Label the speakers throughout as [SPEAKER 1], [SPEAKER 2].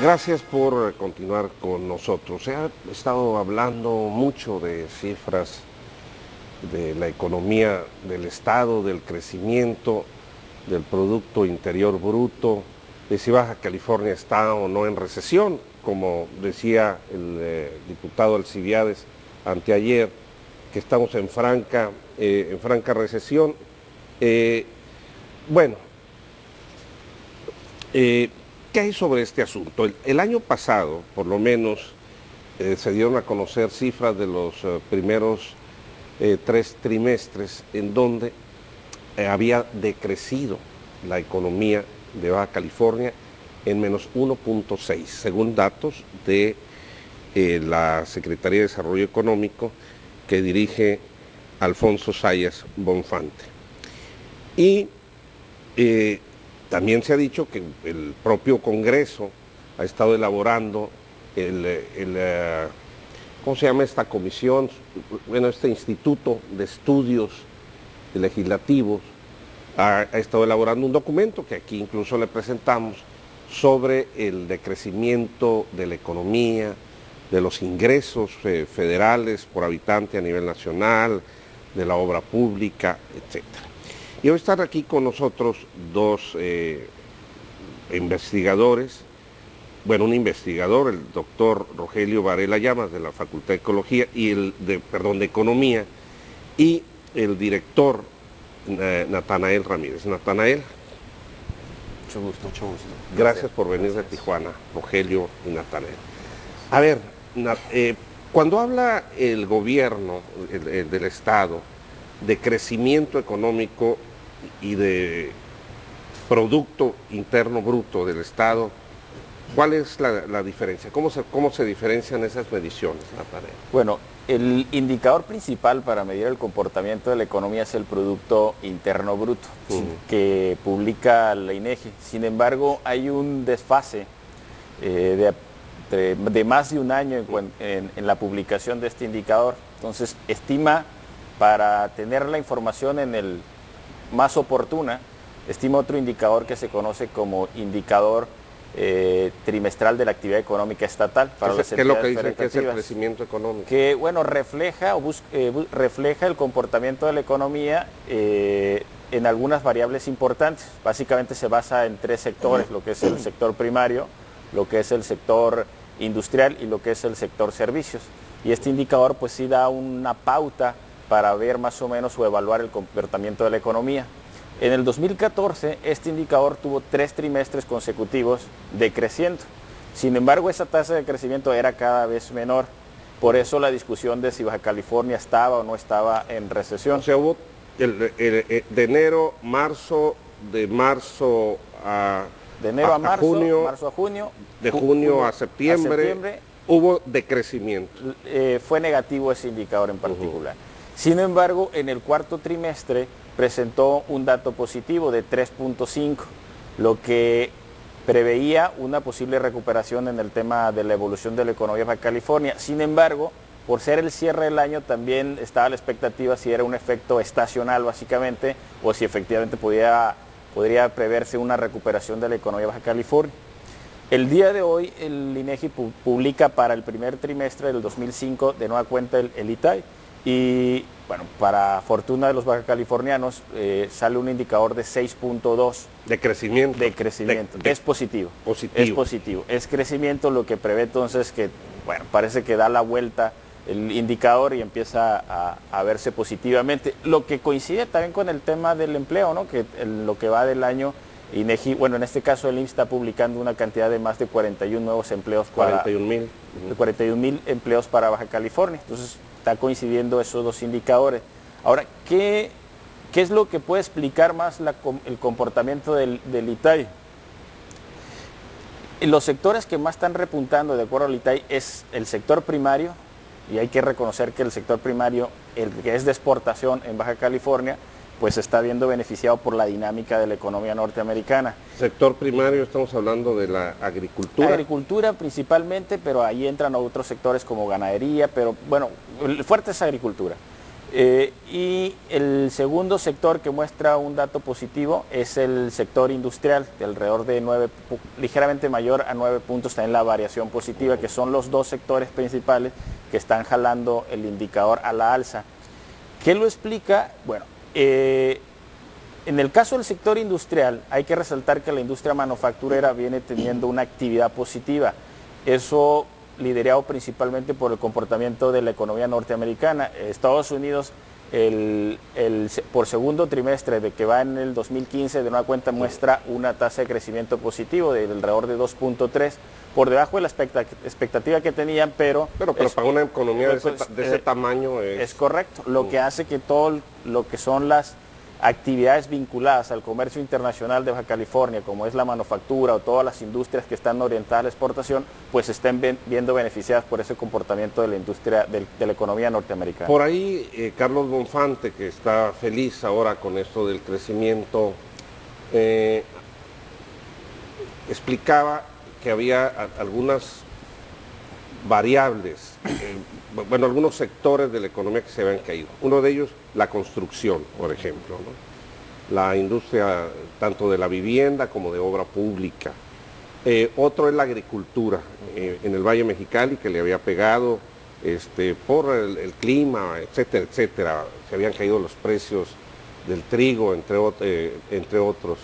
[SPEAKER 1] Gracias por continuar con nosotros. Se ha estado hablando mucho de cifras de la economía del Estado, del crecimiento, del Producto Interior Bruto, de si Baja California está o no en recesión, como decía el diputado Alcibiades anteayer, que estamos en franca recesión. Bueno, ¿qué hay sobre este asunto? El año pasado, por lo menos, se dieron a conocer cifras de los primeros 3 trimestres en donde había decrecido la economía de Baja California en menos 1.6, según datos de la Secretaría de Desarrollo Económico que dirige Alfonso Zayas Bonfante. Y también se ha dicho que el propio Congreso ha estado elaborando ¿cómo se llama esta comisión? Bueno, este Instituto de Estudios Legislativos ha estado elaborando un documento que aquí incluso le presentamos sobre el decrecimiento de la economía, de los ingresos federales por habitante a nivel nacional, de la obra pública, etc. Y hoy están aquí con nosotros dos investigadores, bueno, un investigador, el doctor Rogelio Varela Llamas de la Facultad de Ecología y de Economía, y el director Natanael Ramírez. Natanael.
[SPEAKER 2] Mucho gusto, mucho gusto.
[SPEAKER 1] Gracias por venir de Tijuana, Rogelio y Natanael. A ver, cuando habla el gobierno del Estado de crecimiento económico y de Producto Interno Bruto del Estado, ¿cuál es la diferencia? ¿Cómo se diferencian esas mediciones, Natanael?
[SPEAKER 2] Bueno, el indicador principal para medir el comportamiento de la economía es el Producto Interno Bruto, que publica la INEGI. Sin embargo, hay un desfase de más de un año en la publicación de este indicador. Entonces, estima, para tener la información más oportuna, estima otro indicador que se conoce como indicador trimestral de la actividad económica estatal para las
[SPEAKER 1] ¿Qué es lo que
[SPEAKER 2] entidades
[SPEAKER 1] dicen que es el
[SPEAKER 2] federativas,
[SPEAKER 1] crecimiento económico?
[SPEAKER 2] que bueno, refleja el comportamiento de la economía en algunas variables importantes. Básicamente se basa en 3 sectores, lo que es el sector primario, lo que es el sector industrial y lo que es el sector servicios. Y este indicador pues sí da una pauta para ver más o menos o evaluar el comportamiento de la economía. En el 2014, este indicador tuvo 3 trimestres consecutivos decreciendo. Sin embargo, esa tasa de crecimiento era cada vez menor. Por eso la discusión de si Baja California estaba o no estaba en recesión.
[SPEAKER 1] O sea, hubo de enero, de marzo a junio,
[SPEAKER 2] marzo a junio,
[SPEAKER 1] de junio a septiembre, hubo decrecimiento.
[SPEAKER 2] Fue negativo ese indicador en particular. Sin embargo, en el cuarto trimestre presentó un dato positivo de 3.5, lo que preveía una posible recuperación en el tema de la evolución de la economía de Baja California. Sin embargo, por ser el cierre del año, también estaba la expectativa si era un efecto estacional básicamente, o si efectivamente podría preverse una recuperación de la economía de Baja California. El día de hoy el INEGI publica para el primer trimestre del 2005 de nueva cuenta el ITAI. Y bueno, para fortuna de los baja californianos, sale un indicador de 6.2.
[SPEAKER 1] De crecimiento.
[SPEAKER 2] De crecimiento. Es positivo. Es positivo. Es crecimiento, lo que prevé entonces que, bueno, parece que da la vuelta el indicador y empieza a verse positivamente. Lo que coincide también con el tema del empleo, ¿no? Que lo que va del año, INEGI, bueno, en este caso el IMSS está publicando una cantidad de más de 41 nuevos empleos. 41,000 empleos para Baja California. Entonces, está coincidiendo esos 2 indicadores. Ahora, ¿qué es lo que puede explicar más el comportamiento del ITAI? Los sectores que más están repuntando, de acuerdo al ITAI, es el sector primario, y hay que reconocer que el sector primario, el que es de exportación en Baja California, pues está viendo beneficiado por la dinámica de la economía norteamericana.
[SPEAKER 1] Sector primario, estamos hablando de la agricultura.
[SPEAKER 2] Agricultura principalmente, pero ahí entran otros sectores como ganadería, pero bueno, el fuerte es agricultura. Y el segundo sector que muestra un dato positivo es el sector industrial, de alrededor de ligeramente mayor a 9 puntos, también la variación positiva, que son los dos sectores principales que están jalando el indicador a la alza. ¿Qué lo explica? Bueno, en el caso del sector industrial hay que resaltar que la industria manufacturera viene teniendo una actividad positiva. Eso liderado principalmente por el comportamiento de la economía norteamericana. Estados Unidos, por segundo trimestre de que va en el 2015, de nueva cuenta muestra una tasa de crecimiento positivo de alrededor de 2.3, por debajo de la expectativa que tenían, pero
[SPEAKER 1] para una economía de ese tamaño
[SPEAKER 2] es correcto, lo que hace que todo lo que son las actividades vinculadas al comercio internacional de Baja California, como es la manufactura o todas las industrias que están orientadas a la exportación, pues estén viendo beneficiadas por ese comportamiento de la industria, de la economía norteamericana.
[SPEAKER 1] Por ahí, Carlos Bonfante, que está feliz ahora con esto del crecimiento, explicaba que había algunas variables, bueno, algunos sectores de la economía que se habían caído. Uno de ellos, la construcción, por ejemplo, ¿no? La industria tanto de la vivienda como de obra pública. Otro es la agricultura, en el Valle Mexicali, que le había pegado por el clima, etcétera, etcétera. Se habían caído los precios del trigo, entre otros.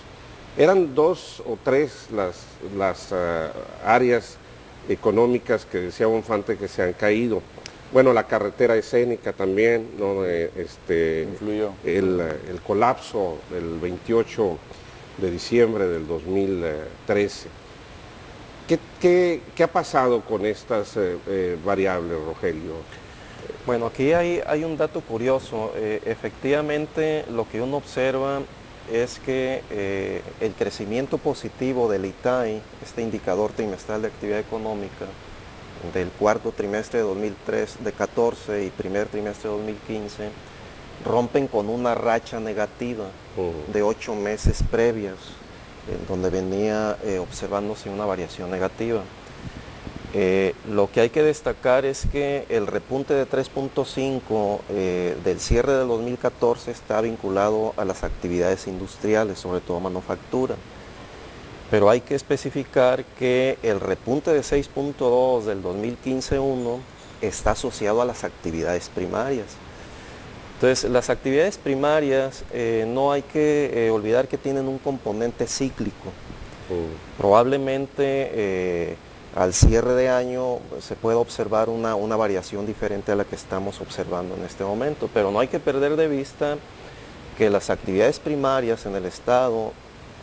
[SPEAKER 1] Eran 2 o 3 las áreas económicas que decía Bonfante que se han caído. Bueno, la carretera escénica también, ¿no?
[SPEAKER 2] Influyó.
[SPEAKER 1] El colapso del 28 de diciembre del 2013. ¿Qué ha pasado con estas variables, Rogelio?
[SPEAKER 3] Bueno, aquí hay un dato curioso. Efectivamente, lo que uno observa es que el crecimiento positivo del ITAI, este indicador trimestral de actividad económica, del cuarto trimestre de 2014 y primer trimestre de 2015, rompen con una racha negativa de 8 meses previas, en donde venía observándose una variación negativa. Lo que hay que destacar es que el repunte de 3.5 del cierre del 2014 está vinculado a las actividades industriales, sobre todo manufactura. Pero hay que especificar que el repunte de 6.2 del 2015-1 está asociado a las actividades primarias. Entonces, las actividades primarias no hay que olvidar que tienen un componente cíclico. Probablemente al cierre de año se puede observar una variación diferente a la que estamos observando en este momento, pero no hay que perder de vista que las actividades primarias en el Estado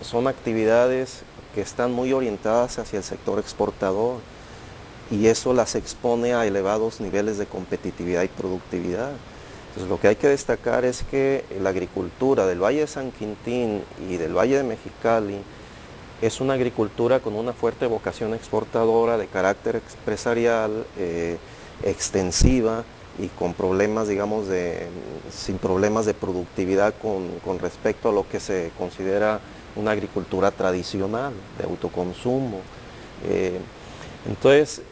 [SPEAKER 3] son actividades que están muy orientadas hacia el sector exportador y eso las expone a elevados niveles de competitividad y productividad. Entonces, lo que hay que destacar es que la agricultura del Valle de San Quintín y del Valle de Mexicali es una agricultura con una fuerte vocación exportadora de carácter empresarial, extensiva y con problemas, digamos, sin problemas de productividad con respecto a lo que se considera una agricultura tradicional, de autoconsumo. Entonces,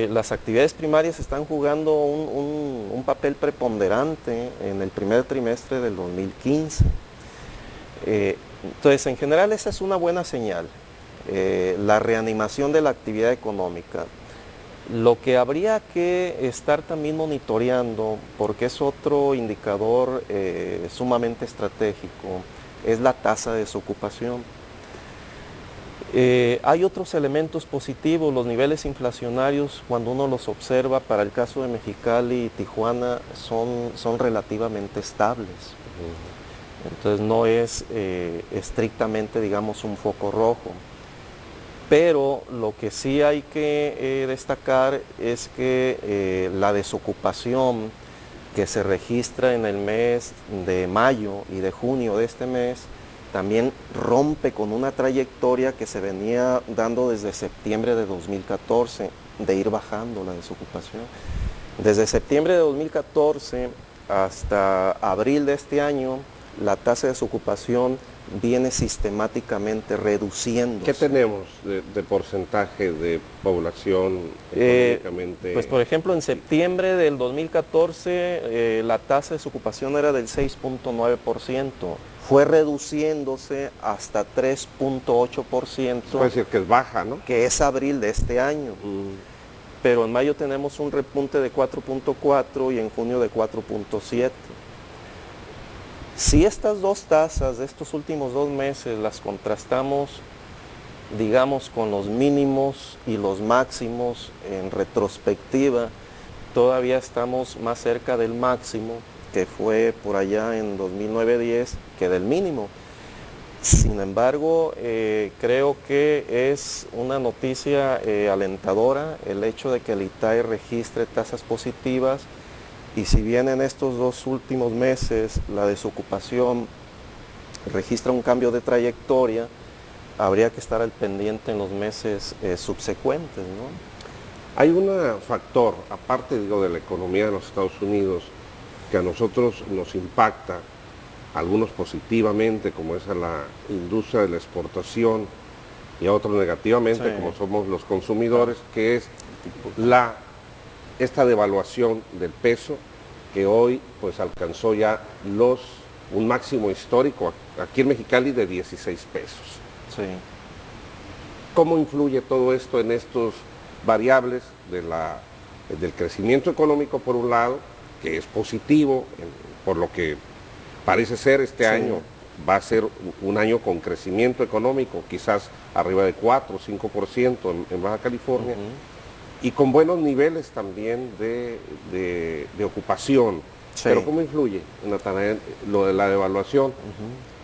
[SPEAKER 3] las actividades primarias están jugando un papel preponderante en el primer trimestre del 2015. Entonces, en general, esa es una buena señal. La reanimación de la actividad económica. Lo que habría que estar también monitoreando, porque es otro indicador sumamente estratégico, es la tasa de desocupación. Hay otros elementos positivos, los niveles inflacionarios, cuando uno los observa, para el caso de Mexicali y Tijuana, son relativamente estables. Entonces no es estrictamente, digamos, un foco rojo. Pero lo que sí hay que destacar es que la desocupación que se registra en el mes de mayo y de junio de este mes también rompe con una trayectoria que se venía dando desde septiembre de 2014, de ir bajando la desocupación. Desde septiembre de 2014 hasta abril de este año, la tasa de desocupación viene sistemáticamente reduciéndose.
[SPEAKER 1] ¿Qué tenemos de porcentaje de población económicamente?
[SPEAKER 3] Pues por ejemplo, en septiembre del 2014 la tasa de desocupación era del 6.9%. Fue reduciéndose hasta 3.8%.
[SPEAKER 1] Puede decir que es baja, ¿no?
[SPEAKER 3] Que es abril de este año. Pero en mayo tenemos un repunte de 4.4 y en junio de 4.7. Si estas dos tasas de estos últimos 2 meses las contrastamos, digamos, con los mínimos y los máximos en retrospectiva, todavía estamos más cerca del máximo, que fue por allá en 2009-10, que del mínimo. Sin embargo, creo que es una noticia alentadora el hecho de que el ITAI registre tasas positivas, y si bien en estos 2 últimos meses la desocupación registra un cambio de trayectoria, habría que estar al pendiente en los meses subsecuentes, ¿no?
[SPEAKER 1] Hay un factor, aparte digo, de la economía de los Estados Unidos, que a nosotros nos impacta, algunos positivamente, como es a la industria de la exportación, y a otros negativamente, sí, como somos los consumidores, que es esta devaluación del peso, que hoy pues alcanzó ya un máximo histórico aquí en Mexicali de 16 pesos.
[SPEAKER 3] Sí.
[SPEAKER 1] ¿Cómo influye todo esto en estos variables del crecimiento económico por un lado, que es positivo, por lo que parece ser este año va a ser un año con crecimiento económico, quizás arriba de 4 o 5% en Baja California, y con buenos niveles también de ocupación? Sí. Pero ¿cómo influye, Natanael, lo de la devaluación,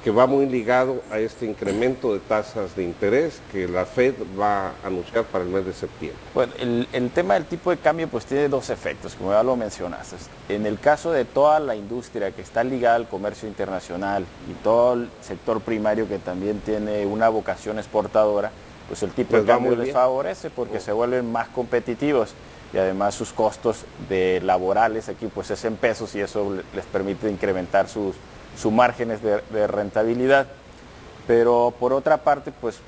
[SPEAKER 1] que va muy ligado a este incremento de tasas de interés que la Fed va a anunciar para el mes de septiembre?
[SPEAKER 2] Bueno, el tema del tipo de cambio pues tiene 2 efectos, como ya lo mencionaste. En el caso de toda la industria que está ligada al comercio internacional y todo el sector primario que también tiene una vocación exportadora, pues el tipo de cambio les favorece porque se vuelven más competitivos, y además sus costos laborales aquí pues es en pesos, y eso les permite incrementar sus márgenes de rentabilidad. Pero por otra parte, pues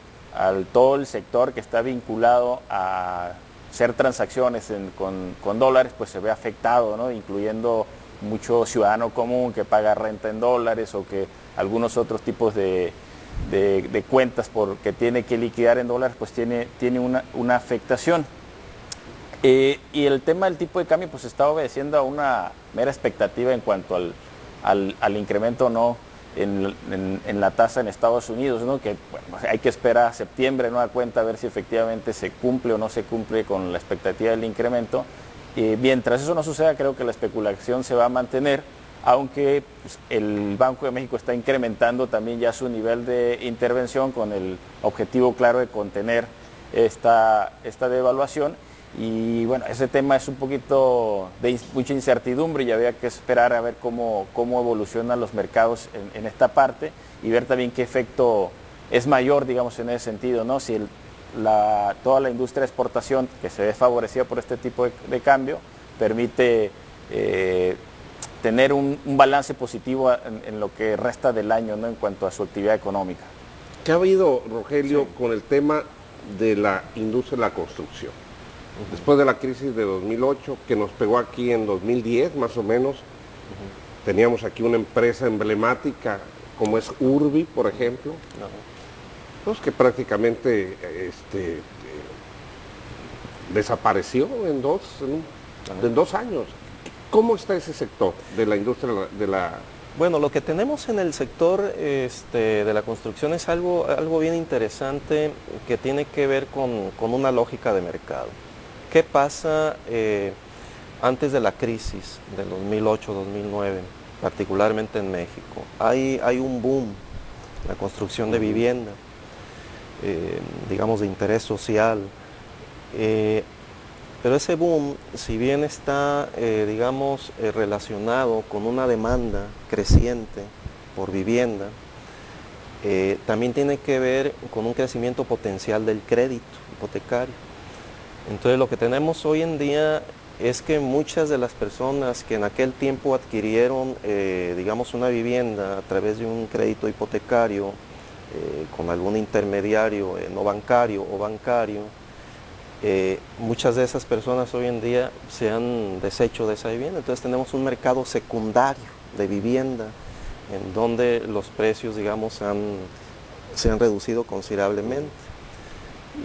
[SPEAKER 2] todo el sector que está vinculado a hacer transacciones con dólares, pues se ve afectado, ¿no? Incluyendo mucho ciudadano común que paga renta en dólares, o que algunos otros tipos de cuentas que tiene que liquidar en dólares, pues tiene una afectación. Y el tema del tipo de cambio pues está obedeciendo a una mera expectativa en cuanto al incremento o no en la tasa en Estados Unidos, ¿no? Que bueno, hay que esperar a septiembre, ¿no? A cuenta, a ver si efectivamente se cumple o no se cumple con la expectativa del incremento. Mientras eso no suceda, creo que la especulación se va a mantener, aunque pues, el Banco de México está incrementando también ya su nivel de intervención con el objetivo claro de contener esta devaluación. Y bueno, ese tema es un poquito de mucha incertidumbre, y había que esperar a ver cómo evolucionan los mercados en esta parte, y ver también qué efecto es mayor, digamos, en ese sentido, ¿no? Si toda la industria de exportación, que se ve favorecida por este tipo de cambio, permite tener un balance positivo en lo que resta del año, ¿no? En cuanto a su actividad económica.
[SPEAKER 1] ¿Qué ha habido, Rogelio, con el tema de la industria de la construcción? Después de la crisis de 2008, que nos pegó aquí en 2010 más o menos, teníamos aquí una empresa emblemática como es Urbi, por ejemplo, pues que prácticamente desapareció en 2 años. ¿Cómo está ese sector de la industria de la...?
[SPEAKER 3] Bueno, lo que tenemos en el sector de la construcción es algo bien interesante, que tiene que ver con una lógica de mercado. ¿Qué pasa antes de la crisis del 2008-2009, particularmente en México? Hay un boom en la construcción de vivienda, digamos de interés social, pero ese boom, si bien está, digamos, relacionado con una demanda creciente por vivienda, también tiene que ver con un crecimiento potencial del crédito hipotecario. Entonces lo que tenemos hoy en día es que muchas de las personas que en aquel tiempo adquirieron, digamos, una vivienda a través de un crédito hipotecario, con algún intermediario no bancario o bancario, muchas de esas personas hoy en día se han deshecho de esa vivienda. Entonces tenemos un mercado secundario de vivienda en donde los precios, digamos, se han reducido considerablemente.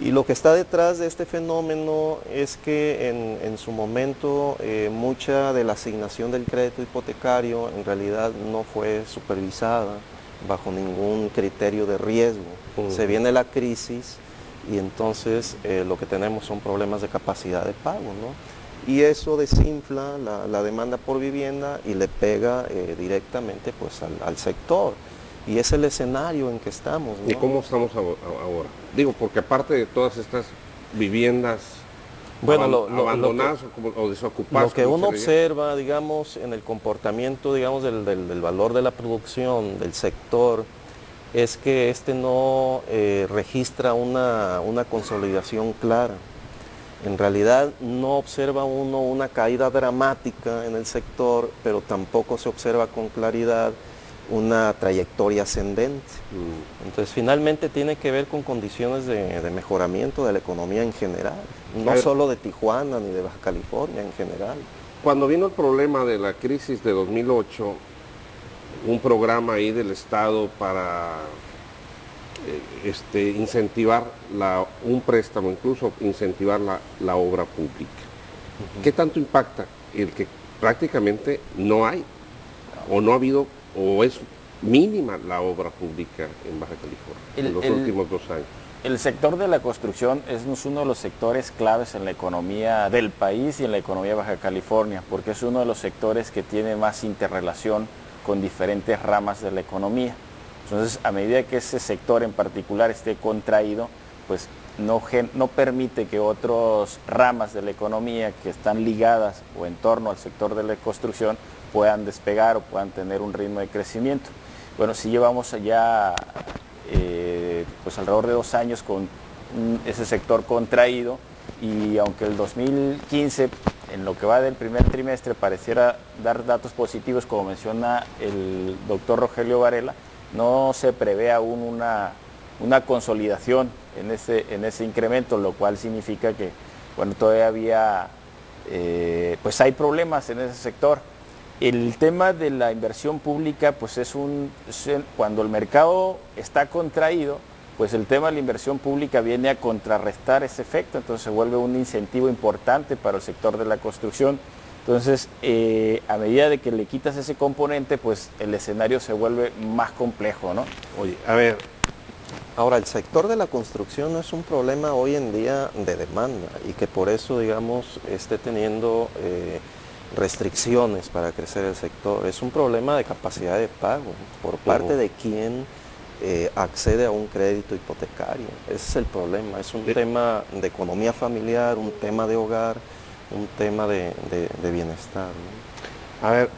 [SPEAKER 3] Y lo que está detrás de este fenómeno es que en su momento mucha de la asignación del crédito hipotecario en realidad no fue supervisada bajo ningún criterio de riesgo. Se viene la crisis y entonces lo que tenemos son problemas de capacidad de pago, ¿no? Y eso desinfla la demanda por vivienda y le pega directamente pues al sector. Y es el escenario en que estamos, ¿no?
[SPEAKER 1] ¿Y cómo estamos ahora? Digo, porque aparte de todas estas viviendas abandonadas o desocupadas,
[SPEAKER 3] lo que uno observa, digamos, en el comportamiento, digamos, del valor de la producción, del sector, es que este no registra una consolidación clara. En realidad no observa uno una caída dramática en el sector, pero tampoco se observa con claridad una trayectoria ascendente. Entonces finalmente tiene que ver con condiciones de mejoramiento de la economía en general, no solo de Tijuana ni de Baja California, en general.
[SPEAKER 1] Cuando vino el problema de la crisis de 2008, un programa ahí del Estado para incentivar un préstamo, incluso incentivar la obra pública. ¿Qué tanto impacta el que prácticamente no hay o no ha habido o es mínima la obra pública en Baja California en los últimos 2 años?
[SPEAKER 2] El sector de la construcción es uno de los sectores claves en la economía del país y en la economía de Baja California, porque es uno de los sectores que tiene más interrelación con diferentes ramas de la economía. Entonces, a medida que ese sector en particular esté contraído, pues no permite que otras ramas de la economía que están ligadas o en torno al sector de la construcción puedan despegar o puedan tener un ritmo de crecimiento. Bueno, si llevamos ya pues alrededor de 2 años con ese sector contraído, y aunque el 2015 en lo que va del primer trimestre pareciera dar datos positivos, como menciona el doctor Rogelio Varela, no se prevé aún una consolidación en ese incremento, lo cual significa que bueno, todavía pues hay problemas en ese sector. El tema de la inversión pública, pues cuando el mercado está contraído, pues el tema de la inversión pública viene a contrarrestar ese efecto, entonces se vuelve un incentivo importante para el sector de la construcción. Entonces, a medida de que le quitas ese componente, pues el escenario se vuelve más complejo, ¿no?
[SPEAKER 1] Oye, a ver.
[SPEAKER 3] Ahora, el sector de la construcción no es un problema hoy en día de demanda y que por eso, digamos, esté teniendo restricciones para crecer el sector. Es un problema de capacidad de pago por parte de quien accede a un crédito hipotecario. Ese es el problema. Es un tema de economía familiar, un tema de hogar, un tema de bienestar, ¿no?
[SPEAKER 1] A ver,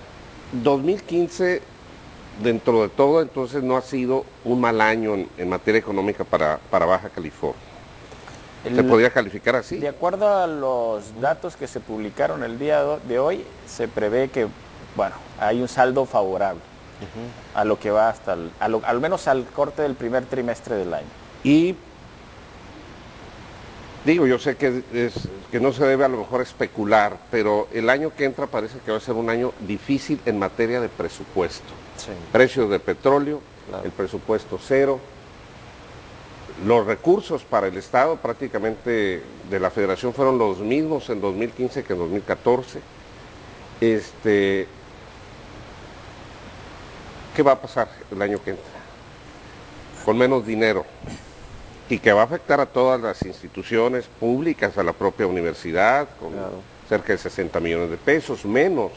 [SPEAKER 1] 2015, dentro de todo, entonces no ha sido un mal año en materia económica para Baja California. ¿Se podría calificar así?
[SPEAKER 2] De acuerdo a los datos que se publicaron el día de hoy, se prevé que, bueno, hay un saldo favorable a lo que va hasta, al menos al corte del primer trimestre del año.
[SPEAKER 1] Y digo, yo sé que no se debe a lo mejor especular, pero el año que entra parece que va a ser un año difícil en materia de presupuesto.
[SPEAKER 3] Sí.
[SPEAKER 1] Precios de petróleo,
[SPEAKER 3] claro.
[SPEAKER 1] El presupuesto cero, los recursos para el Estado prácticamente de la Federación fueron los mismos en 2015 que en 2014. ¿Qué va a pasar el año que entra? Con menos dinero. Y que va a afectar a todas las instituciones públicas, a la propia universidad, con cerca de 60 millones de pesos, menos.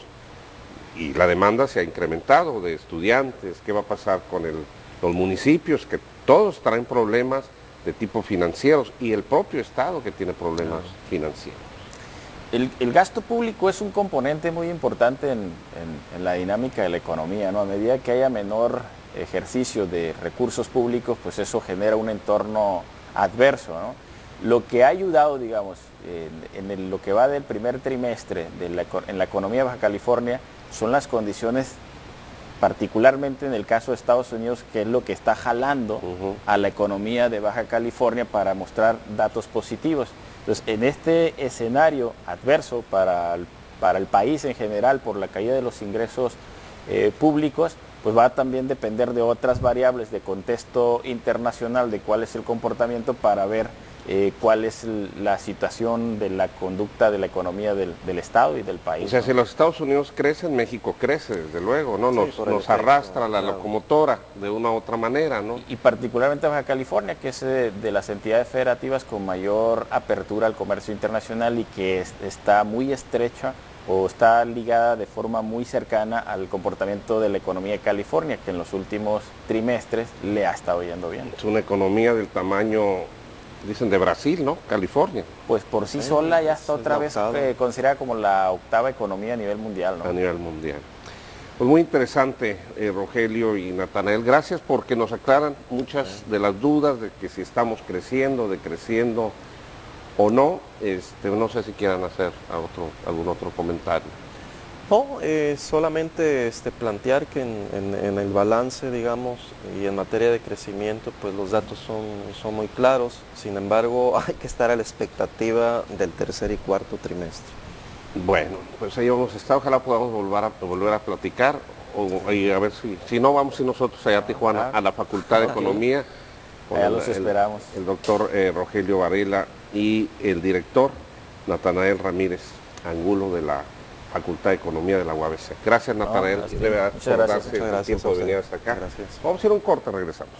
[SPEAKER 1] Y la demanda se ha incrementado de estudiantes. ¿Qué va a pasar con los municipios? Que todos traen problemas de tipo financieros y el propio Estado que tiene problemas financieros.
[SPEAKER 2] El gasto público es un componente muy importante en la dinámica de la economía, ¿no? A medida que haya menor ejercicio de recursos públicos, pues eso genera un entorno adverso, ¿no? Lo que ha ayudado, digamos, lo que va del primer trimestre en la economía de Baja California son las condiciones particularmente en el caso de Estados Unidos, que es lo que está jalando a la economía de Baja California para mostrar datos positivos. Entonces, en este escenario adverso para el país en general por la caída de los ingresos públicos, pues va a también depender de otras variables de contexto internacional, de cuál es el comportamiento para ver cuál es la situación de la conducta de la economía del Estado y del país.
[SPEAKER 1] O sea,
[SPEAKER 2] ¿no?
[SPEAKER 1] si los Estados Unidos crecen, México crece, desde luego, ¿no? Nos arrastra la locomotora de una u otra manera, ¿no?
[SPEAKER 2] Y particularmente Baja California, que es de las entidades federativas con mayor apertura al comercio internacional y que está muy estrecha o está ligada de forma muy cercana al comportamiento de la economía de California, que en los últimos trimestres le ha estado yendo bien.
[SPEAKER 1] Es una economía del tamaño, dicen, de Brasil, ¿no? California.
[SPEAKER 2] Pues por sí sola ya está otra vez considerada como la octava economía a nivel mundial, ¿no?
[SPEAKER 1] A nivel mundial. Pues muy interesante, Rogelio y Natanael. Gracias porque nos aclaran muchas de las dudas de que si estamos creciendo, decreciendo o no. No sé si quieran hacer algún otro comentario.
[SPEAKER 3] No, solamente plantear que en el balance, digamos, y en materia de crecimiento, pues los datos son muy claros. Sin embargo, hay que estar a la expectativa del tercer y cuarto trimestre.
[SPEAKER 1] Bueno, pues ahí vamos a estar. Ojalá podamos volver a platicar. Y a ver si no, vamos a ir nosotros allá a Tijuana, a la Facultad de Economía.
[SPEAKER 2] Allá los esperamos.
[SPEAKER 1] El doctor Rogelio Varela y el director Natanael Ramírez Angulo de la Facultad de Economía de la UABC. Gracias, Natanael.
[SPEAKER 2] Muchas gracias.
[SPEAKER 1] El tiempo de venir hasta acá.
[SPEAKER 3] Gracias.
[SPEAKER 1] Vamos a ir a un corte, regresamos.